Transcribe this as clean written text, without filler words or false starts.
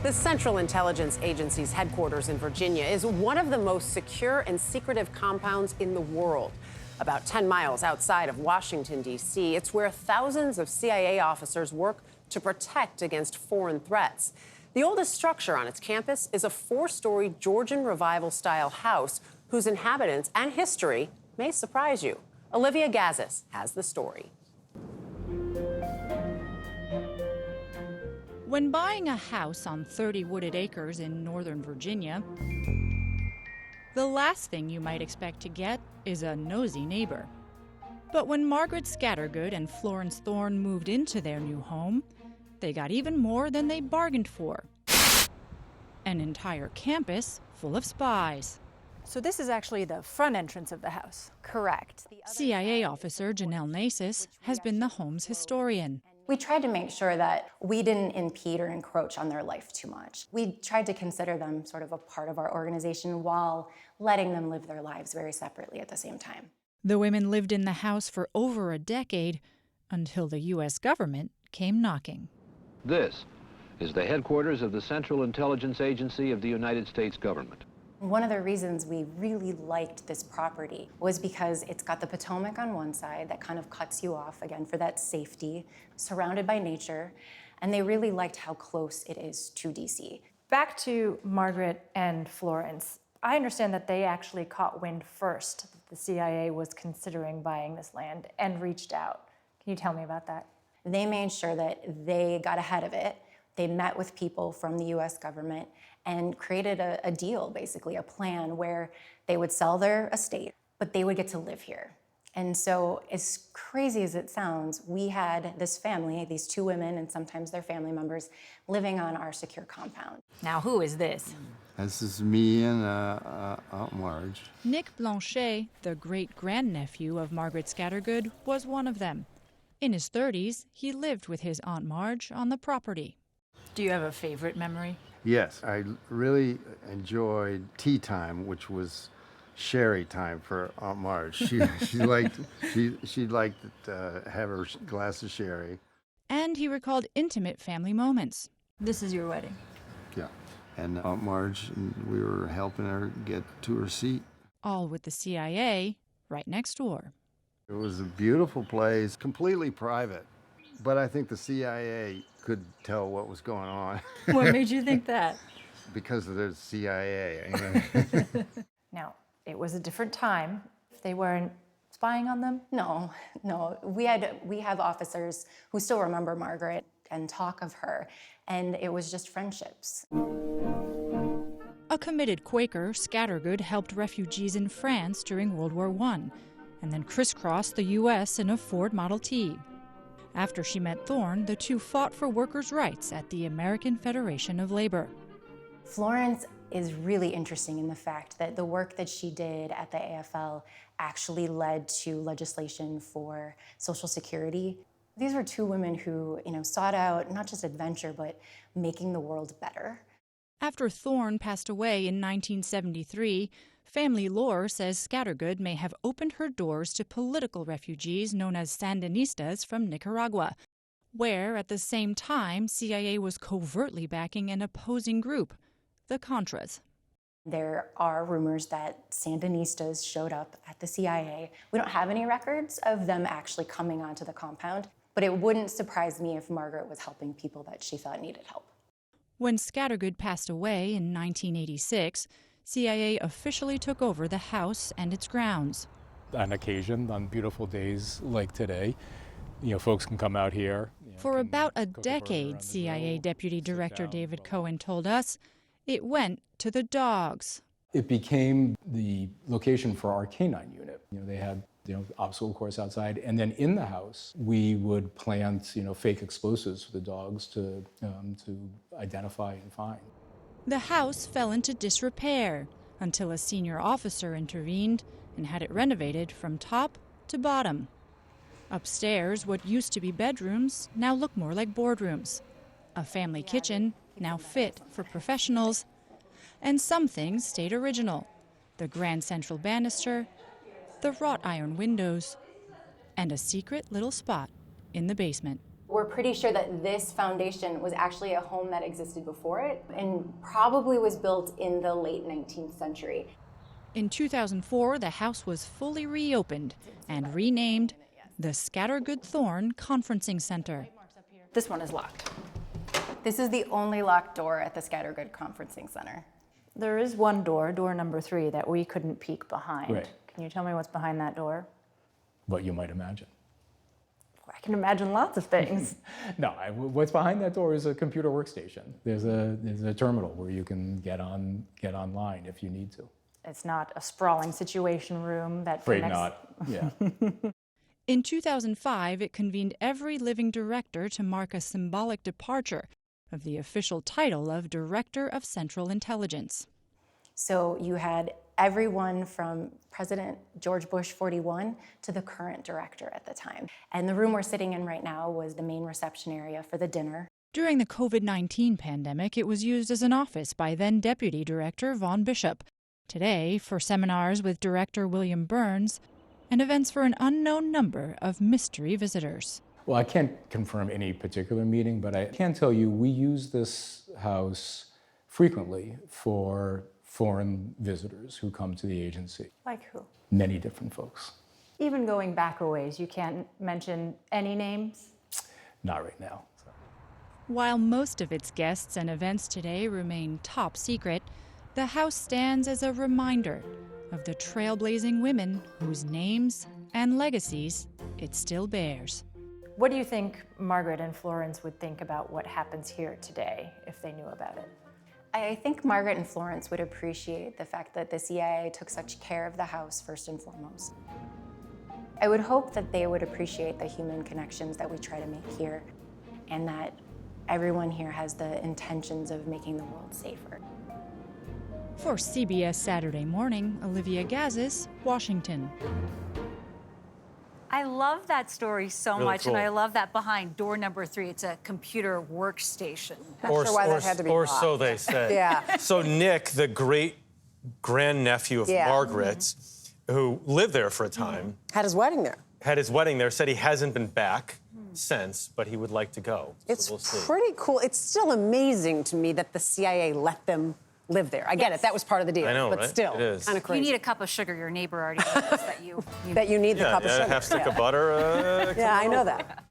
The Central Intelligence Agency's headquarters in Virginia is one of the most secure and secretive compounds in the world. About 10 miles outside of Washington, D.C., it's where thousands of CIA officers work to protect against foreign threats. The oldest structure on its campus is a 4-story Georgian revival-style house whose inhabitants and history may surprise you. Olivia Gazis has the story. When buying a house on 30 wooded acres in Northern Virginia, the last thing you might expect to get is a nosy neighbor. But when Margaret Scattergood and Florence Thorne moved into their new home, they got even more than they bargained for. An entire campus full of spies. So this is actually the front entrance of the house. Correct. CIA officer Janelle Nasis has been the home's historian. We tried to make sure that we didn't impede or encroach on their life too much. We tried to consider them sort of a part of our organization while letting them live their lives very separately at the same time. The women lived in the house for over a decade until the U.S. government came knocking. This is the headquarters of the Central Intelligence Agency of the United States government. One of the reasons we really liked this property was because it's got the Potomac on one side that kind of cuts you off, again, for that safety, surrounded by nature, and they really liked how close it is to D.C. Back to Margaret and Florence. I understand that they actually caught wind first that the CIA was considering buying this land and reached out. Can you tell me about that? They made sure that they got ahead of it. They met with people from the U.S. government and created a deal, basically, a plan where they would sell their estate, but they would get to live here. And so, as crazy as it sounds, we had this family, these 2 women and sometimes their family members, living on our secure compound. Now, who is this? This is me and Aunt Marge. Nick Blanchet, the great-grandnephew of Margaret Scattergood, was one of them. In his 30s, he lived with his Aunt Marge on the property. Do you have a favorite memory? Yes, I really enjoyed tea time, which was sherry time for Aunt Marge. She liked to have her glass of sherry. And he recalled intimate family moments. This is your wedding. Yeah, and Aunt Marge, we were helping her get to her seat. All with the CIA right next door. It was a beautiful place, completely private, but I think the CIA could tell what was going on. What made you think that? Because of the CIA. Now, it was a different time. They weren't spying on them? No. We have officers who still remember Margaret and talk of her, and it was just friendships. A committed Quaker, Scattergood helped refugees in France during World War I, and then crisscrossed the U.S. in a Ford Model T. After she met Thorne, the two fought for workers' rights at the American Federation of Labor. Florence is really interesting in the fact that the work that she did at the AFL actually led to legislation for Social Security. These were 2 women who, sought out not just adventure, but making the world better. After Thorne passed away in 1973, family lore says Scattergood may have opened her doors to political refugees known as Sandinistas from Nicaragua, where at the same time CIA was covertly backing an opposing group, the Contras. There are rumors that Sandinistas showed up at the CIA. We don't have any records of them actually coming onto the compound, but it wouldn't surprise me if Margaret was helping people that she thought needed help. When Scattergood passed away in 1986, CIA officially took over the house and its grounds. On occasion, on beautiful days like today, folks can come out here. For about a decade, CIA Deputy Director David Cohen told us, it went to the dogs. It became the location for our canine unit. They had obstacle course outside, and then in the house we would plant fake explosives for the dogs to identify and find. The house fell into disrepair until a senior officer intervened and had it renovated from top to bottom. Upstairs, what used to be bedrooms now look more like boardrooms. A family kitchen, now fit for professionals, and some things stayed original. The grand central banister, the wrought iron windows, and a secret little spot in the basement. We're pretty sure that this foundation was actually a home that existed before it and probably was built in the late 19th century. In 2004, the house was fully reopened and renamed the Scattergood Thorne Conferencing Center. This one is locked. This is the only locked door at the Scattergood Conferencing Center. There is one door, door number 3, that we couldn't peek behind. Right. Can you tell me what's behind that door? What you might imagine. I can imagine lots of things. No, what's behind that door is a computer workstation. There's a terminal where you can get online if you need to. It's not a sprawling situation room that Afraid connects. not. Yeah. In 2005, it convened every living director to mark a symbolic departure of the official title of Director of Central Intelligence. So you had everyone from President George Bush 41 to the current director at the time. And the room we're sitting in right now was the main reception area for the dinner. During the COVID-19 pandemic, it was used as an office by then Deputy Director Vaughn Bishop. Today, for seminars with Director William Burns and events for an unknown number of mystery visitors. Well, I can't confirm any particular meeting, but I can tell you we use this house frequently for foreign visitors who come to the agency. Like who? Many different folks. Even going back a ways, you can't mention any names? Not right now. So. While most of its guests and events today remain top secret, the house stands as a reminder of the trailblazing women whose names and legacies it still bears. What do you think Margaret and Florence would think about what happens here today if they knew about it? I think Margaret and Florence would appreciate the fact that the CIA took such care of the house first and foremost. I would hope that they would appreciate the human connections that we try to make here and that everyone here has the intentions of making the world safer. For CBS Saturday Morning, Olivia Gazis, Washington. I love that story so Really much, cool. and I love that behind door number 3. It's a computer workstation. Not sure why that had to be or locked. so they say. Yeah. So Nick, the great grandnephew of Yeah. Margaret's, who lived there for a time, Had his wedding there. had his wedding there, said he hasn't been back since, but he would like to go. So It's we'll see. pretty cool. It's still amazing to me that the CIA let them live there. I get it. That was part of the deal. I know, but right? still, It is. kind of If crazy. you need a cup of sugar, your neighbor already knows that you that you need the Yeah, cup of yeah, sugar. half stick Yeah. of butter. Yeah, I know that.